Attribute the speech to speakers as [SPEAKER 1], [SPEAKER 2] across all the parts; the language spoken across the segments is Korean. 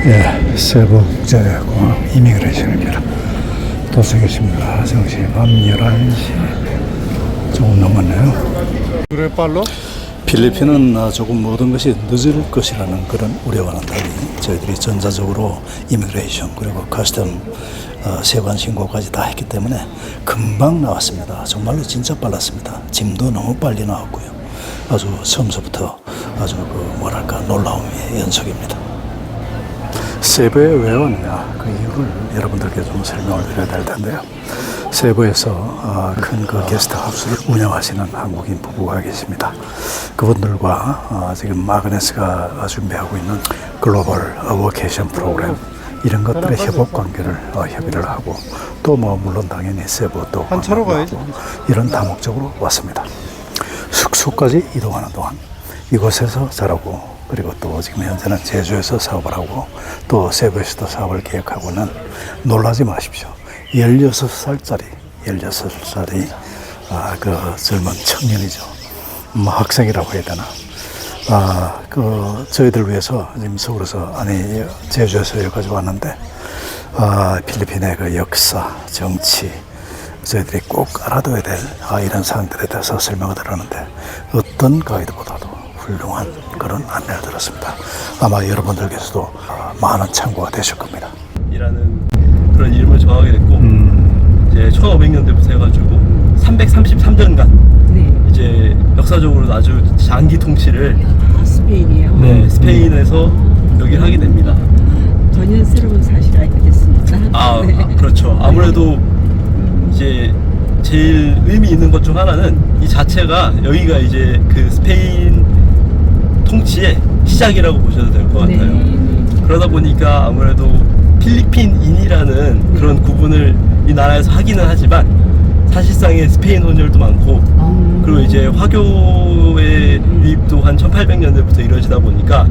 [SPEAKER 1] 예, 세부 국제공항 이미그레이션입니다. 도착했습니다. 정시 밤 11시 조금 넘었네요.
[SPEAKER 2] 그래 빨로?
[SPEAKER 1] 필리핀은 조금 모든 것이 늦을 것이라는 그런 우려와는 달리 저희들이 전자적으로 이미그레이션 그리고 커스텀 세관 신고까지 다 했기 때문에 금방 나왔습니다. 정말로 진짜 빨랐습니다. 짐도 너무 빨리 나왔고요. 아주 처음서부터 아주 뭐랄까 놀라움의 연속입니다. 세부에 왜 왔냐 그 이유를 여러분들께 좀 설명을 드려야 될 텐데요. 세부에서 큰 그 게스트하우스를 운영하시는 한국인 부부가 계십니다. 그분들과 지금 아그네스가 준비하고 있는 글로벌 워케이션 프로그램 이런 것들의 협업 관계를 협의를 하고 또 뭐 물론 당연히 세부 또
[SPEAKER 2] 한 차로 가야지.
[SPEAKER 1] 이런 다목적으로 왔습니다. 숙소까지 이동하는 동안 이곳에서 자라고 그리고 또 지금 현재는 제주에서 사업을 하고 또 세부에서도 사업을 계획하고는 놀라지 마십시오. 16살짜리 그 젊은 청년이죠. 학생이라고 해야 되나. 저희들 위해서 지금 서울에서 제주에서 여기까지 왔는데 필리핀의 그 역사, 정치 저희들이 꼭 알아둬야 될 이런 사항들에 대해서 설명을 드렸는데 어떤 가이드보다도 훌륭한 그런 안내를 들었습니다. 아마 여러분들께서도 많은 참고가 되실 겁니다.
[SPEAKER 3] 이라는 그런 이름을 정하게 됐고 이제 1500년대부터 해가지고 333년간 이제 역사적으로 아주 장기 통치를
[SPEAKER 4] 스페인이에요.
[SPEAKER 3] 네, 스페인에서 여기를 하게 됩니다.
[SPEAKER 4] 전혀 새로운 사실을 알게 됐습니다. 네.
[SPEAKER 3] 그렇죠. 아무래도 이제 제일 의미 있는 것 중 하나는 이 자체가 여기가 이제 그 스페인 통치의 시작이라고 보셔도 될 것 같아요. 그러다 보니까 아무래도 필리핀인이라는 그런 구분을 이 나라에서 하기는 하지만 사실상의 스페인 혼혈도 많고 그리고 이제 화교의 유입도 한 1800년대부터 이루어지다 보니까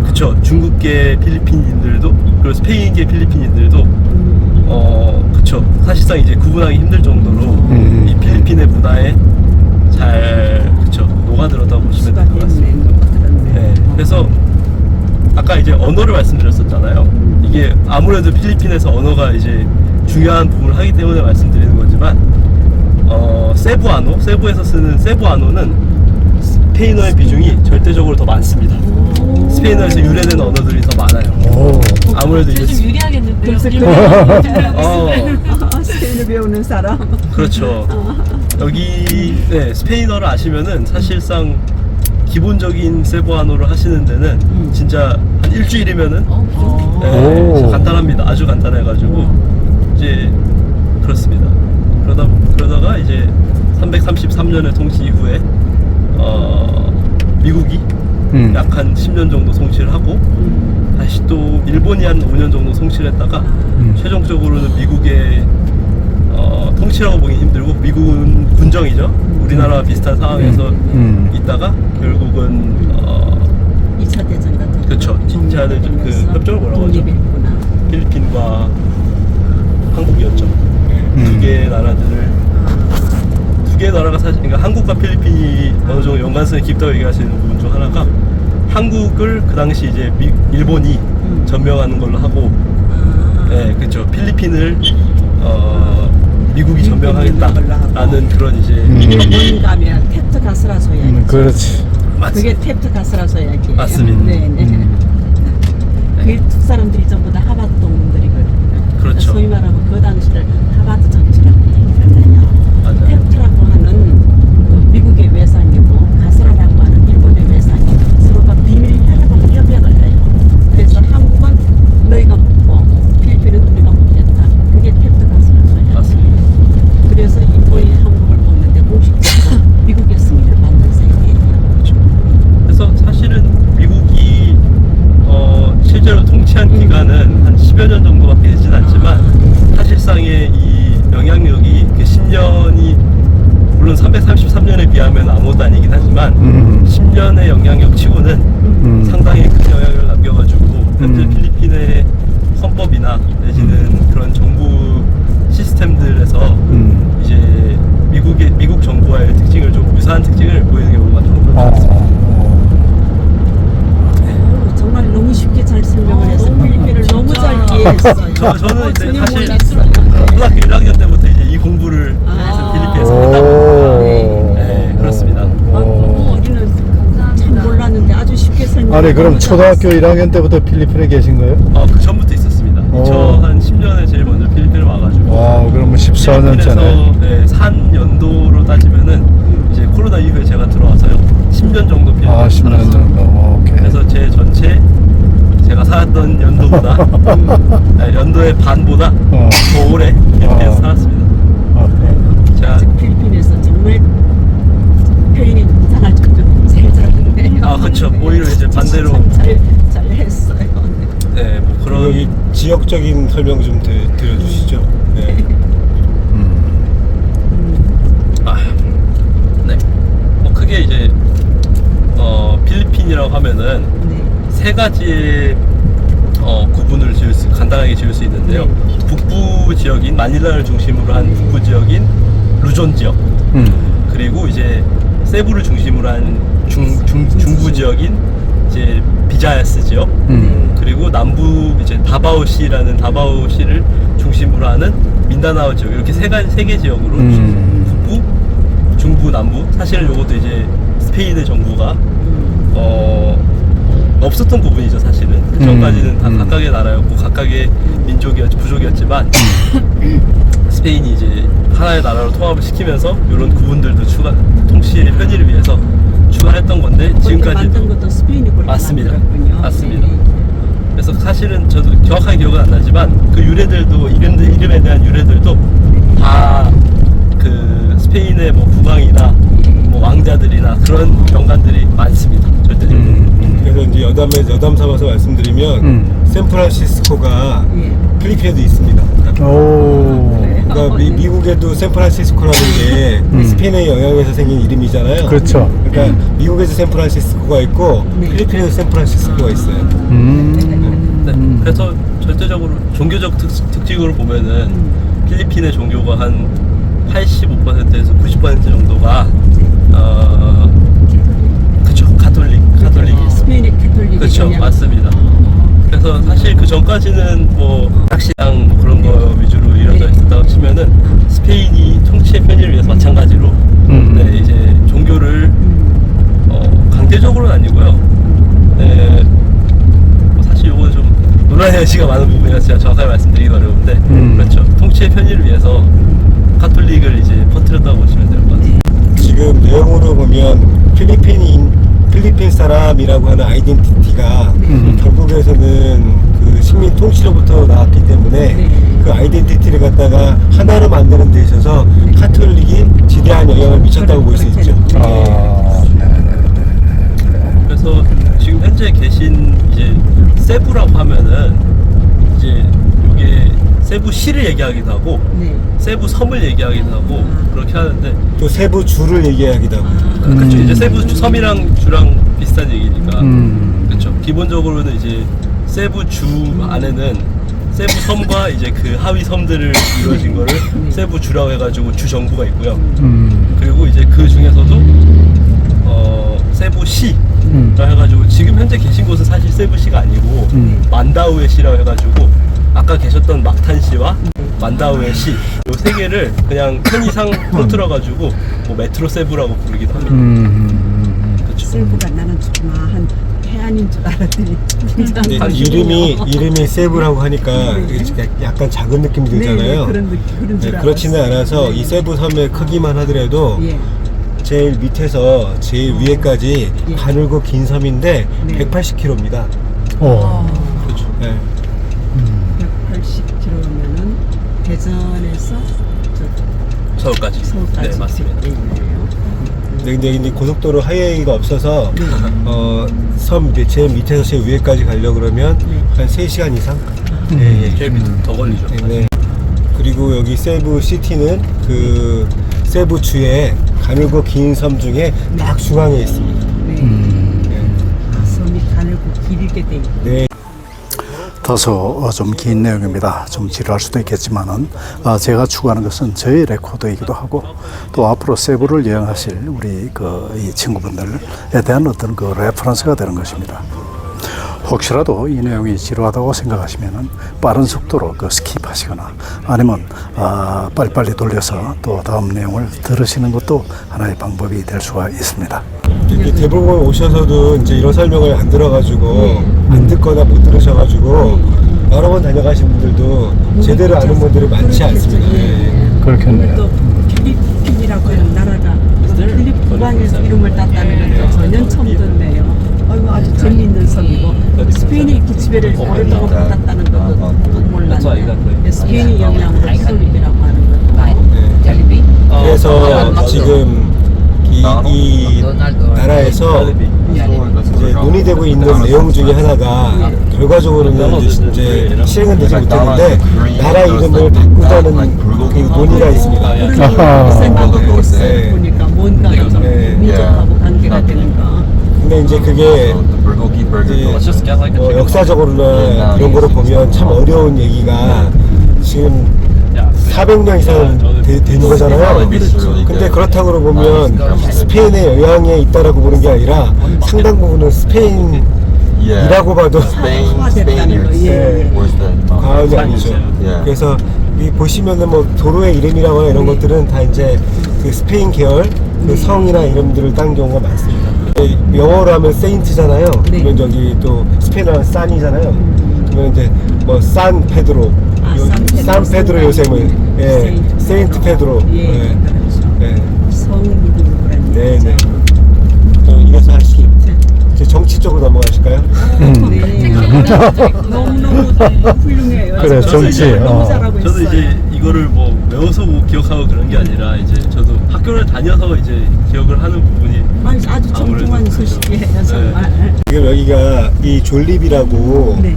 [SPEAKER 3] 그쵸, 중국계 필리핀인들도 그리고 스페인계 필리핀인들도 그쵸, 사실상 이제 구분하기 힘들 정도로 이 필리핀의 문화에 잘 그쵸 녹아들었다고 보시면 될 것 같습니다. 네, 그래서 아까 이제 언어를 말씀드렸었잖아요. 이게 아무래도 필리핀에서 언어가 이제 중요한 부분을 하기 때문에 말씀드리는 거지만 세부에서 쓰는 세부아노는 스페인어의 비중이 절대적으로 더 많습니다. 스페인어에서 유래된 언어들이 더 많아요. 아무래도 이제
[SPEAKER 5] 좀 유리하겠는데요.
[SPEAKER 4] 스페인어 배우는 사람.
[SPEAKER 3] 그렇죠. 여기 스페인어를 아시면은 사실상 기본적인 세부아노를 하시는 데는 진짜 한 일주일이면은 간단합니다. 아주 간단해가지고 이제 그렇습니다. 그러다가 이제 333년의 통치 이후에 미국이 약 한 10년 정도 통치를 하고 다시 또 일본이 한 5년 정도 통치를 했다가 최종적으로는 미국의 통치라고 보기 힘들고 미국은 군정이죠. 우리나라와 비슷한 상황에서 있다가 결국은
[SPEAKER 4] 2차 대전 같은
[SPEAKER 3] 그렇죠. 2차 대전 그 협정을 뭐라고 하죠? 필리핀과 한국이었죠. 두 개의 나라들을 두 개의 나라가 사실 그러니까 한국과 필리핀이 어느 정도 연관성이 깊다고 얘기하시는 부분 중 하나가 한국을 그 당시 이제 일본이 점령하는 걸로 하고 그렇죠. 필리핀을 미국이 점령하겠다라는 그런 이제
[SPEAKER 4] 가면 탭트 가스라소 이야기.
[SPEAKER 1] 그렇지.
[SPEAKER 4] 그게 탭트 가스라소 이야기예요.
[SPEAKER 3] 맞습니다.
[SPEAKER 4] 네. 그게 두 사람들이 전부 다 하바드 동문들이거든요.
[SPEAKER 3] 그렇죠.
[SPEAKER 4] 소위 말하면 그 당시를 하바드 정치라고 얘기하거든요.
[SPEAKER 3] 맞아요.
[SPEAKER 4] 탭트라고 하는 그 미국의 외상이고 가스라라고 하는 일본의 외상이고 서로가 비밀 협약을 해요. 그래서 한국은 너희가 먹고 필리핀은 우리가 먹겠다. 그게 탭트 가스라소예요.
[SPEAKER 3] 맞습니다.
[SPEAKER 4] 그래서 일본이 한국을 먹는데 공식적으로 미국의 승리를 만든 셈이에요.
[SPEAKER 3] 그렇죠. 그래서 사실은 미국이 실제로 통치한 기간은 한 10여 년 정도밖에 되진 않지만 사실상의 이 영향력이 그 10년이 물론 333년에 비하면 아무것도 아니긴 하지만 10년의 영향력 치고는 상당히 큰 영향을 남겨가지고 현재 필리핀의 헌법이나 내지는 그런 정부 시스템들에서 이제 미국 정부와의 특징을 좀 유사한 특징을 보이는 경우가 좀 많습니다.
[SPEAKER 4] 정말 너무 쉽게 잘 설명. 설명을 해서 필리핀을 너무 잘 이해했어요.
[SPEAKER 3] 저는 이제
[SPEAKER 4] 전혀
[SPEAKER 3] 사실
[SPEAKER 4] 몰랐어요.
[SPEAKER 3] 고등학교 1학년 때부터 이제 이 공부를 필리핀에서 하다 보니까 네, 그렇습니다.
[SPEAKER 4] 어디는 참 몰랐는데 아주 쉽게 설명.
[SPEAKER 1] 아니 그럼 초등학교 1학년 때부터 필리핀에 계신 거예요?
[SPEAKER 3] 그 전부터 있었습니다. 2010년에 제일 먼저 필리핀을 와가지고
[SPEAKER 1] 와 그러면 14년 전에.
[SPEAKER 3] 네, 산 연도로 따지면은 이제 코로나 이후에 제가 들어와서요 10년 정도 필리핀.
[SPEAKER 1] 10년 정도. 오케이.
[SPEAKER 3] 그래서 제 전체 제가 살았던 연도보다 연도의 반보다 더 오래 필리핀에서 살았습니다. 제가
[SPEAKER 4] 필리핀에서 정말 표현이 이상할 정도로 잘 살았네요.
[SPEAKER 3] 그쵸. 오히려 이제 반대로
[SPEAKER 4] 잘 했어요.
[SPEAKER 3] 네, 뭐 그런
[SPEAKER 2] 여기 지역적인 설명 좀 드려주시죠. 네.
[SPEAKER 3] 네. 뭐 크게 이제 필리핀이라고 하면은
[SPEAKER 4] 네.
[SPEAKER 3] 세 가지의 구분을 간단하게 지을 수 있는데요. 북부 지역인 마닐라를 중심으로 한 북부 지역인 루존 지역, 그리고 이제 세부를 중심으로 한 중부 지역인 이제 비자야스 지역, 그리고 남부 이제 다바오시라는 다바오시를 중심으로 하는 민다나오 지역, 이렇게 세 개 지역으로 북부, 중부, 남부. 사실은 이것도 이제 스페인의 정부가 없었던 부분이죠. 사실은 그 전까지는 다 각각의 나라였고 각각의 부족이었지만 스페인이 이제 하나의 나라로 통합을 시키면서 이런 구분들도 통치의 편의를 위해서 추가했던 건데 지금까지
[SPEAKER 4] 만든 것도 스페인이 그렇게
[SPEAKER 3] 맞습니다.
[SPEAKER 4] 만들었군요.
[SPEAKER 3] 맞습니다.
[SPEAKER 4] 네.
[SPEAKER 3] 그래서 사실은 저도 정확하게 기억은 안 나지만 그 유래들도 이름에 대한 유래들도 다 그 스페인의 뭐 국왕이나 뭐 왕자들이나 그런 명관들이 많습니다. 절대적으로.
[SPEAKER 2] 그래서 이제 여담 삼아서 말씀드리면 샌프란시스코가
[SPEAKER 4] 예.
[SPEAKER 2] 필리핀에도 있습니다.
[SPEAKER 1] 오.
[SPEAKER 2] 그러니까 미국에도 샌프란시스코라는 게 스페인의 영향에서 생긴 이름이잖아요.
[SPEAKER 1] 그렇죠.
[SPEAKER 2] 그러니까 미국에도 샌프란시스코가 있고
[SPEAKER 4] 네.
[SPEAKER 2] 필리핀에도 샌프란시스코가 있어요.
[SPEAKER 3] 네. 그래서 절대적으로 종교적 특징으로 보면은 필리핀의 종교가 한 85%에서 90% 정도가 그쵸 가톨릭이
[SPEAKER 4] 스페인의 가톨릭이
[SPEAKER 3] 그렇죠, 맞습니다. 그래서 사실 그 전까지는 뭐 낚시랑 뭐 그런 거 위주로 이루어져 있었다고 치면은 스페인이 통치의 편의를 위해서 마찬가지로 네, 이제 종교를 강제적으로는 아니고요. 네, 뭐 사실 이거 좀 논란의 여지가 많은 부분이라서 제가 정확하게 말씀드리기 어려운데 그렇죠. 통치의 편의를 위해서 가톨릭을 이제 퍼뜨렸다고 보시면 될 것 같아요.
[SPEAKER 2] 지금 내용으로 보면 필리핀 사람이라고 하는 아이덴티티가 결국에서는 그 식민 통치로부터 나왔기 때문에 그 아이덴티티를 갖다가 하나로 만드는 데 있어서 카톨릭이 지대한 영향을 미쳤다고 볼 수 있죠.
[SPEAKER 3] 그래서 지금 현재 계신 이제 세부라고 하면은 이제 이게 세부 시를 얘기하기도 하고
[SPEAKER 4] 네.
[SPEAKER 3] 세부 섬을 얘기하기도 하고 그렇게 하는데
[SPEAKER 2] 또 세부 주를 얘기하기도 하고.
[SPEAKER 3] 그렇죠. 이제 세부 섬이랑 주랑 비슷한 얘기니까 그렇죠. 기본적으로는 이제 세부 주 안에는 세부 섬과 이제 그 하위 섬들을 이루어진 거를 세부 주라고 해가지고 주 정부가 있고요. 그리고 이제 그 중에서도 세부 시라 해가지고 지금 현재 계신 곳은 사실 세부 시가 아니고 만다우의 시라고 해가지고 아까 계셨던 막탄 시와 만다우의 시, 요 세 개를 그냥 편의상 퍼뜨려가지고 뭐 메트로 세부라고 부르기도 합니다. 그렇죠.
[SPEAKER 4] 세부가 나는 조그마한 해안인 줄 알았더니
[SPEAKER 2] 근데 이름이 세부라고 하니까 약간 작은 느낌 들잖아요.
[SPEAKER 4] 그런 줄
[SPEAKER 2] 그렇지는 않아서 이 세부 섬의 크기만 하더라도
[SPEAKER 4] 예.
[SPEAKER 2] 제일 밑에서 제일 위에까지
[SPEAKER 4] 예.
[SPEAKER 2] 가늘고 긴 섬인데
[SPEAKER 4] 네.
[SPEAKER 2] 180km입니다.
[SPEAKER 3] 그렇죠.
[SPEAKER 2] 네.
[SPEAKER 4] 180km면은 대전에서
[SPEAKER 3] 서울까지.
[SPEAKER 4] 서울까지
[SPEAKER 3] 네, 맞습니다.
[SPEAKER 2] 근데 고속도로 하이웨이가 없어서 섬 제일 밑에서 제일 위에까지 가려고 그러면 한 3시간 이상?
[SPEAKER 3] 제일 밑에 더 걸리죠.
[SPEAKER 2] 네. 그리고 여기 세부 시티는 그 세부 주에 가늘고 긴 섬 중에 딱 중앙에 있습니다.
[SPEAKER 4] 섬이 가늘고 길게 돼 있고.
[SPEAKER 2] 네.
[SPEAKER 1] 다소 좀 긴 내용입니다. 좀 지루할 수도 있겠지만은 제가 추구하는 것은 저의 레코드이기도 하고 또 앞으로 세부를 여행하실 우리 이 친구분들에 대한 어떤 그 레퍼런스가 되는 것입니다. 혹시라도 이 내용이 지루하다고 생각하시면 빠른 속도로 그 스킵하시거나 아니면 빨리빨리 돌려서 또 다음 내용을 들으시는 것도 하나의 방법이 될 수가 있습니다.
[SPEAKER 2] 이렇게 대부분 오셔서도 이제 이런 설명을 안 들어가지고 안 듣거나 못 들으셔가지고 여러 번 다녀가신 분들도 제대로 아는 분들이 많지 않습니다. 예.
[SPEAKER 1] 그렇겠네요.
[SPEAKER 4] 또 필리핀이라고 하는 나라가 필리핀 국왕에서 이름을 땄다는 것도 전혀 처음 듣네요. 아이고 아주 재미있는 섬이고 스페인이 기치배를 오랫동안 받았다는 것도 몰랐네. 스페인이 영향으로 필리핀이라고 하는 것도.
[SPEAKER 2] 그래서 지금 이 나라에서 이제 논의되고 있는 내용 중에 하나가 결과적으로는 이제 실행은 되지 못했는데 나라 이름을 바꾸자는 그 논의가 있습니다. 네.
[SPEAKER 4] 보니까 뭔가 좀
[SPEAKER 2] 네.
[SPEAKER 4] 민족하고 관계가 되는가.
[SPEAKER 2] 근데 이제 그게 이제 뭐 역사적으로나 이런 거를 보면 참 어려운 얘기가 지금 400년 이상 되는 거잖아요. 근데 그렇다고 보면 스페인의 영향에 있다라고 보는 게 아니라 상당 부분은 스페인이라고 봐도
[SPEAKER 4] 화됐다는 거. 예.
[SPEAKER 2] 과언이 아니죠. 그래서 이 보시면은 뭐 도로의 이름이라거나 이런 것들은 다 이제 그 스페인 계열 그 성이나 이름들을 딴 경우가 많습니다. 영어로 하면 세인트잖아요. 그러면 저기 또 스페인어는 산이잖아요. 그러면 이제 뭐 산 페드로, 산 페드로 요새는 세인트 페드로.
[SPEAKER 4] 예, 그렇죠. 성 이름으로 그랬네.
[SPEAKER 2] 네네. 이래서 하시죠. 이제 정치 쪽으로 넘어가실까요?
[SPEAKER 4] 네. 너무너무 훌륭해요.
[SPEAKER 1] 그래,
[SPEAKER 4] 진짜
[SPEAKER 1] 정치,
[SPEAKER 4] 너무 잘하고 있어요.
[SPEAKER 3] 저도 이제 이거를 뭐 외워서 뭐 기억하고 그런 게 아니라 이제 저도 학교를 다녀서 이제 기억을 하는 부분이
[SPEAKER 4] 아주 정중한
[SPEAKER 3] 아무래도
[SPEAKER 4] 소식이에요, 정말.
[SPEAKER 2] 지금 여기가 이 졸립이라고
[SPEAKER 4] 네.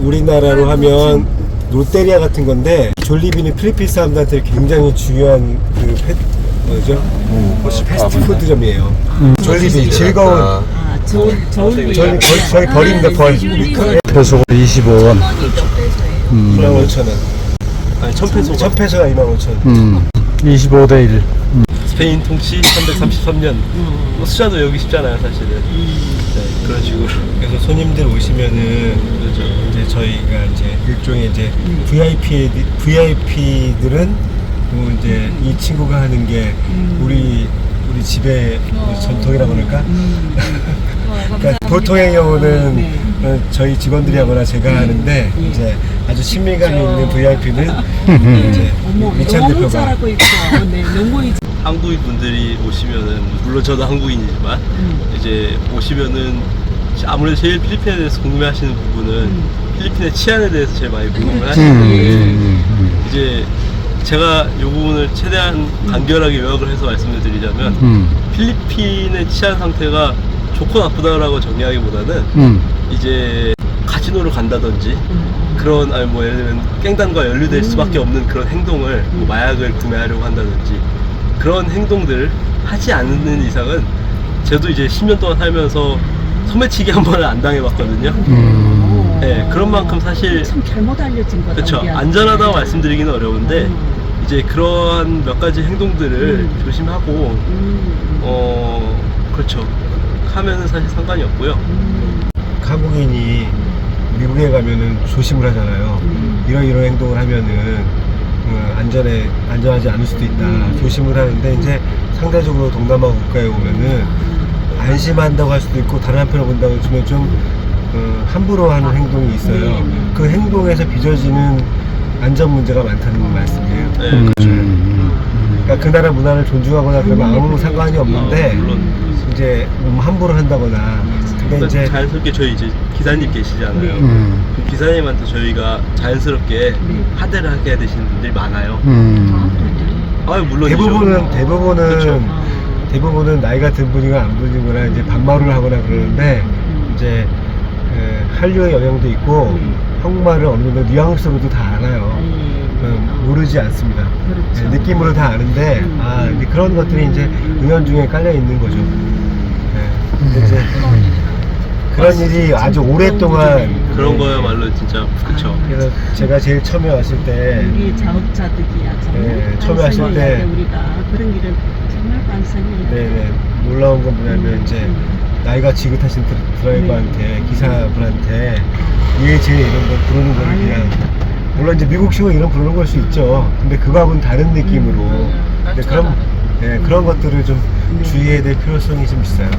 [SPEAKER 2] 우리나라로 하면 롯데리아 같은 건데 졸리비는 필리핀 사람들한테 굉장히 중요한 그 뭐죠? 패스트푸드점이에요. 졸리비 즐거운 저희 벌입니다 벌.
[SPEAKER 1] 페소 25원.
[SPEAKER 2] 25,000원.
[SPEAKER 3] 아니 1000페소가
[SPEAKER 2] 1000페소가 25,000원.
[SPEAKER 1] 25대 1.
[SPEAKER 3] 스페인 통치 333년 뭐 숫자도 여기 쉽잖아요 사실은. 네, 그런 식으로.
[SPEAKER 2] 그래서 손님들 오시면은
[SPEAKER 3] 그렇죠.
[SPEAKER 2] 이제 저희가 이제 일종의 이제 VIP들은 뭐 이제 이 친구가 하는 게 우리 집의 전통이라고 그럴까? 그러니까 보통의 경우는 저희 직원들이 하거나 제가 하는데 이제 아주 친밀감이 있는 VIP는 이제 미찬
[SPEAKER 4] 너무
[SPEAKER 2] 대표가
[SPEAKER 4] 잘하고 있고, 네, 너무
[SPEAKER 3] 한국인 분들이 오시면은 물론 저도 한국인이지만 이제 오시면은 아무래도 제일 필리핀에 대해서 궁금해하시는 부분은 필리핀의 치안에 대해서 제일 많이 궁금해하시는데 이제 제가 이 부분을 최대한 간결하게 요약을 해서 말씀을 드리자면 필리핀의 치안 상태가 좋고 나쁘다라고 정의하기보다는 이제 카지노를 간다든지 그런 아니 뭐 예를 들면 깽단과 연루될 수밖에 없는 그런 행동을 뭐 마약을 구매하려고 한다든지 그런 행동들을 하지 않는 이상은 저도 이제 10년 동안 살면서 소매치기 한 번을 안 당해봤거든요. 네, 그런 만큼 사실
[SPEAKER 4] 참 잘못 알려진 거다.
[SPEAKER 3] 그렇죠. 안전하다고 말씀드리기는 어려운데 이제 그러한 몇 가지 행동들을 조심하고 그렇죠. 하면은 사실 상관이 없고요.
[SPEAKER 2] 한국인이 미국에 가면은 조심을 하잖아요. 이런 행동을 하면은 안전하지 않을 수도 있다. 조심을 하는데 이제 상대적으로 동남아 국가에 오면은 안심한다고 할 수도 있고 다른 한편으로 본다고 치면 좀 함부로 하는 행동이 있어요. 그 행동에서 빚어지는 안전 문제가 많다는 말씀이에요.
[SPEAKER 3] 네,
[SPEAKER 2] 그러니까 그 나라 문화를 존중하거나 그러면 아무 상관이 없는데
[SPEAKER 3] 물론
[SPEAKER 2] 이제 함부로 한다거나 근데 이제
[SPEAKER 3] 자연스럽게 저희 이제 기사님 계시잖아요. 그 기사님한테 저희가 자연스럽게 하대를 하게 되시는 분들이 많아요. 아 물론
[SPEAKER 2] 대부분은 나이가 든 분이나 안 분이거나 이제 반말을 하거나 그러는데 이제 한류의 영향도 있고 한국말을 어느 정도 뉘앙스로도 다 알아요. 모르지 않습니다.
[SPEAKER 4] 그렇죠.
[SPEAKER 2] 느낌으로 다 아는데 이제 그런 것들이 이제 은연중에 깔려 있는 거죠. 근데 이제 그런 일이 아주 오랫동안
[SPEAKER 3] 그런 거야말로 진짜 그쵸.
[SPEAKER 2] 그래서 제가 제일 처음에 왔을 때
[SPEAKER 4] 우리 자업자득이야. 정말
[SPEAKER 2] 처음에 왔을 때
[SPEAKER 4] 우리가 그런 일은 정말 반성해야 돼.
[SPEAKER 2] 놀라운 건 뭐냐면 이제 나이가 지긋하신 드라이버한테 기사분한테 예제 이런 거 부르는 거를 그냥 물론 이제 미국식으로 이런 부르는 걸 수 있죠. 근데 그거하고는 다른 느낌으로 근데 그런 것들을 좀 주의해야 될 필요성이 좀 있어요.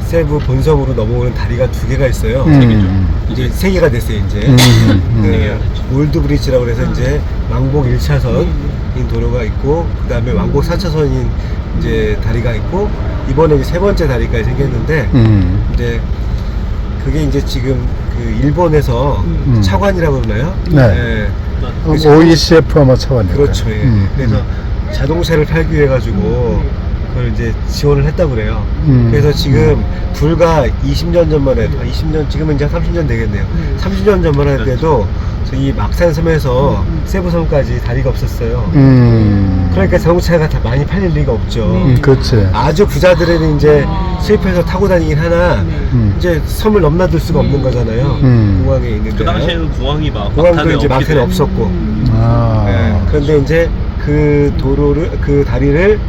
[SPEAKER 2] 세부 본섬으로 넘어오는 다리가 2개가 있어요. 이제 3개가 됐어요 이제. 네, 올드 브릿지라고 해서 이제 왕복 1차선인 도로가 있고 그 다음에 왕복 4차선인 이제 다리가 있고 이번에 이제 3번째 다리까지 생겼는데 이제 그게 이제 지금 그 일본에서 차관이라고 그러나요?
[SPEAKER 5] 네.
[SPEAKER 2] 그래서
[SPEAKER 5] OECF 아마 차관이에요.
[SPEAKER 2] 그렇죠. 예. 그래서 자동차를 팔기 위해 가지고 그걸 이제 지원을 했다고 그래요. 그래서 지금 불과 20년 전만 해도 20년 지금은 이제 30년 되겠네요. 30년 전만 해도 저희 막산섬에서 세부섬까지 다리가 없었어요. 그러니까 자동차가 다 많이 팔릴 리가 없죠.
[SPEAKER 5] 그렇지.
[SPEAKER 2] 아주 부자들은 이제 수입해서 타고 다니긴 하나 이제 섬을 넘나들 수가 없는 거잖아요. 공항에 있는데.
[SPEAKER 3] 그 당시에는 공항이
[SPEAKER 2] 공항도 이제 막탄에 없었고.
[SPEAKER 5] 아.
[SPEAKER 2] 네, 그런데 이제 그 도로를 그 다리를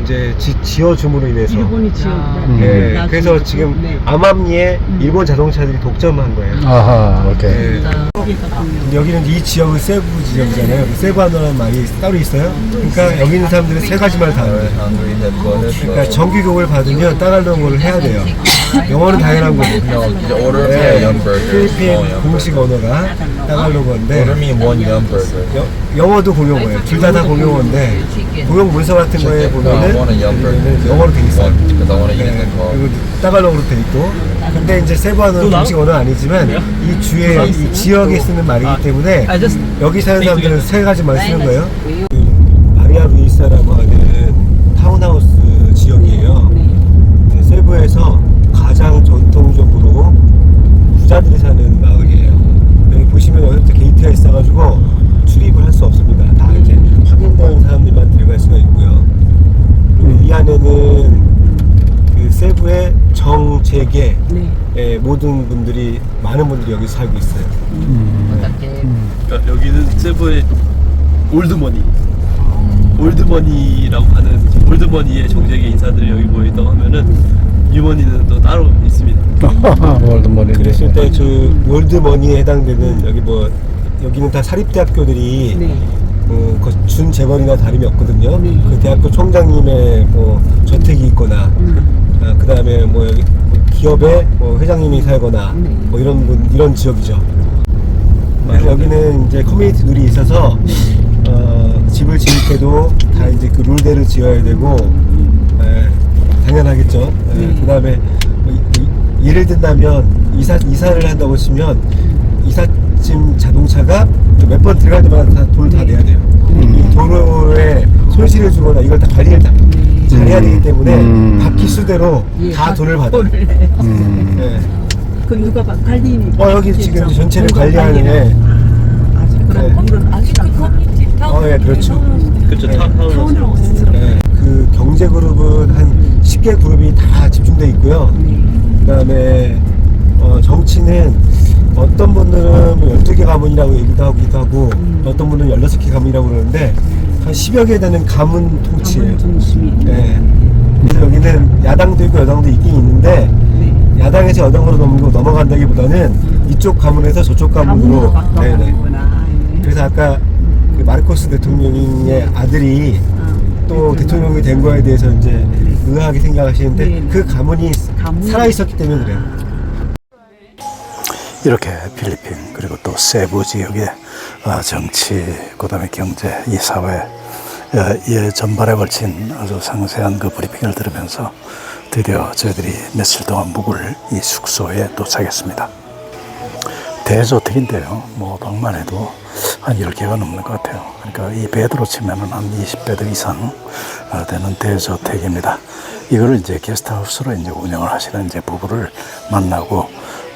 [SPEAKER 2] 이제 지어줌으로 인해서
[SPEAKER 4] 일본이 지었다.
[SPEAKER 2] 네, 그래서 지금 암암리에 일본 자동차들이 독점한 거예요.
[SPEAKER 5] 아하, 오케이.
[SPEAKER 2] 네. 근데 여기는 이 지역은 세부 지역이잖아요. 세부하노라는 말이 따로 있어요. 그러니까 여기 있는 사람들은 3가지 말 다 알아요. 그러니까 정규교육을 받으면 따갈롱어를 해야 돼요. 영어는 당연한 거고. 네, 필리핀 공식 언어가 따갈롱어인데 영어도 공용어예요. 둘 다 공용어인데 공용 문서 같은 거에 보면은 영어로 돼 있어요. 네, 그리고 따갈롱어로 돼 있고. 근데 이제 세부하노는 공식 언어는 아니지만 이 주에 이 지역에 쓰는 말이기 때문에 여기 사는 사람들은 3가지만 쓰는 거예요. 마리아 루이사라고 하는 타운하우스 지역이에요. 네, 세부에서 가장 전통적으로 부자들이 사는 마을이에요. 여기 보시면 여기부터 게이트가 있어가지고 출입을 할 수 없습니다. 다 이제 확인된 사람들만 들어갈 수가 있고요. 그리고 이 안에는 그 세부의 정재계 모든 분들이 많은 분들이 여기 살고 있어요.
[SPEAKER 3] 그러니까 여기는 세부의 올드머니 올드머니라고 하는 올드머니의 정재계 인사들이 여기 모여있다고 하면은 유머니는 또 따로 있습니다.
[SPEAKER 5] 월드머니.
[SPEAKER 2] 그랬을 때 그 월드머니에 해당되는 여기는 다 사립대학교들이 준 재벌이나 다름이 없거든요. 그 대학교 총장님의 저택이 있거나 그 다음에 여기 기업의 회장님이 살거나 이런 지역이죠. 그래서 여기는 이제 커뮤니티들이 있어서 집을 지을 때도 다 이제 그 룰대로 지어야 되고 당연하겠죠. 그 다음에 예를 든다면 이사를 한다고 치면 이삿짐 자동차가 몇 번 들어갈 때마다 돌 다 내야 돼요. 이 도로에 손실을 주거나 이걸 다 관리를 다 잘해야 되기 때문에 바퀴 수대로 다 돈을 받아요. 네.
[SPEAKER 4] 그 누가 관리인이?
[SPEAKER 2] 여기 지금 전체를 관리하는 애.
[SPEAKER 4] 그럼 이건 아직도 커뮤니티
[SPEAKER 2] 예, 그렇죠.
[SPEAKER 3] 그렇죠. 타운하우스.
[SPEAKER 2] 네. 그 경제 그룹은 한 10개 그룹이 다 집중돼 있고요. 그 다음에 정치는 어떤 분들은 12개 가문이라고 얘기도 하고 어떤 분은 16개 가문이라고 그러는데 한 10여 개 되는 가문 통치예요. 네. 그래서 여기는 야당도 있고 여당도 있긴 있는데 야당에서 여당으로 넘어간다기보다는 이쪽 가문에서 저쪽 가문으로. 네네. 그래서 아까 그 마르코스 대통령의 아들이 또 대통령이 된 거에 대해서 이제 의아하게 생각하시는데 그 가문이 살아 있었기 때문에 그래요.
[SPEAKER 1] 이렇게 필리핀 그리고 또 세부 지역의 정치, 그다음에 경제, 이 사회 이 전반에 걸친 아주 상세한 그 브리핑을 들으면서 드디어 저희들이 며칠 동안 묵을 이 숙소에 도착했습니다. 대저택인데요. 방만 해도 한 10개가 넘는 것 같아요. 그러니까 이 베드로 치면은 한 20베드 이상 되는 대저택입니다. 이거를 이제 게스트하우스로 이제 운영을 하시는 이제 부부를 만나고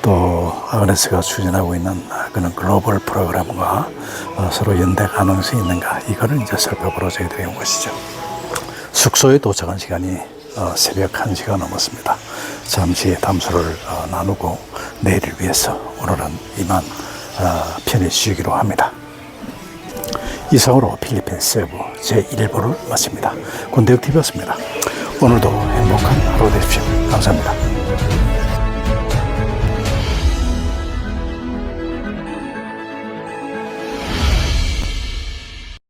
[SPEAKER 1] 또 아그네스가 추진하고 있는 그런 글로벌 프로그램과 서로 연대 가능성이 있는가 이거를 이제 살펴보러 저희들이 온 것이죠. 숙소에 도착한 시간이 새벽 1시가 넘었습니다. 잠시 담소를 나누고 내일을 위해서 오늘은 이만 편히 쉬기로 합니다. 이상으로 필리핀 세부 제1부를 마칩니다. 권대혁TV였습니다. 오늘도 행복한 하루 되십시오. 감사합니다.
[SPEAKER 3] 있습니다.